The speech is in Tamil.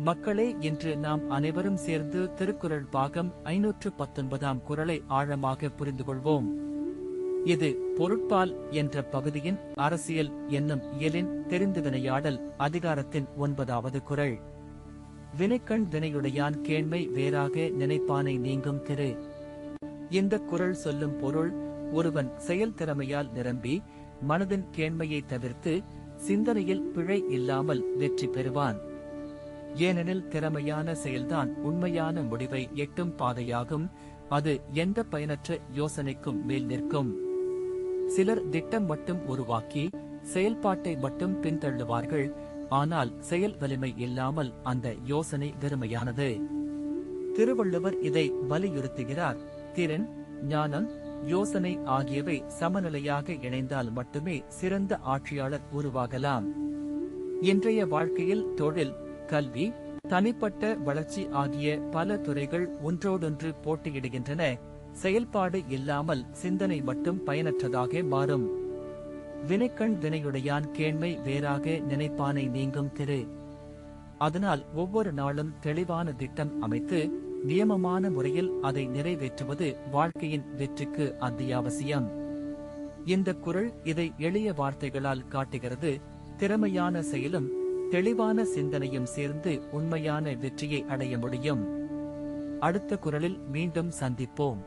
மக்களே, இன்று நாம் அனைவரும் சேர்ந்து திருக்குறள் பாகம் 519 குறளை ஆழமாக புரிந்து கொள்வோம். இது பொருட்பால் என்ற பகுதியின் அரசியல் என்னும் இயலின் தெரிந்து வினையாடல் அதிகாரத்தின் 9வது குறள். வினைக்கண் வினையுடையான் கேண்மை வேறாக நினைப்பானை நீங்கும் திரு. இந்த குறள் சொல்லும் பொருள், ஒருவன் செயல் திறமையால் நிரம்பி மனதின் கேண்மையை தவிர்த்து சிந்தனையில் பிழை இல்லாமல் வெற்றி பெறுவான். ஏனெனில் திறமையான செயல்தான் உண்மையான முடிவை எட்டும் பாதையாகும். அது எந்த பயனற்ற யோசனைக்கும் மேல் நிற்கும். சிலர் திட்டம் மட்டும் உருவாக்கி செயல்பாட்டை மட்டும் பின்தள்ளுவார்கள். ஆனால் செயல் வலிமை இல்லாமல் அந்த யோசனை வெறுமையானது. திருவள்ளுவர் இதை வலியுறுத்துகிறார். திறன், ஞானம், யோசனை ஆகியவை சமநிலையாக இணைந்தால் மட்டுமே சிறந்த ஆட்சியாளர் உருவாகலாம். இன்றைய வாழ்க்கையில் தொழில், கல்வி, தனிப்பட்ட வளர்ச்சி ஆகிய பல துறைகள் ஒன்றோடொன்று போட்டியிடுகின்றன. செயல்பாடு இல்லாமல் சிந்தனை மட்டும் பயனற்றதாக மாறும். வினைக்கண் வினையுடையான் கேண்மை வேறாக நினைப்பானை நீங்கும் திரு. அதனால் ஒவ்வொரு நாளும் தெளிவான திட்டம் அமைத்து நியமமான முறையில் அதை நிறைவேற்றுவது வாழ்க்கையின் வெற்றிக்கு அத்தியாவசியம். இந்த குறள் இதை எளிய வார்த்தைகளால் காட்டுகிறது. திறமையான செயலும் தெளிவான சிந்தனையும் சேர்ந்து உண்மையான வெற்றியை அடைய முடியும். அடுத்த குறளில் மீண்டும் சந்திப்போம்.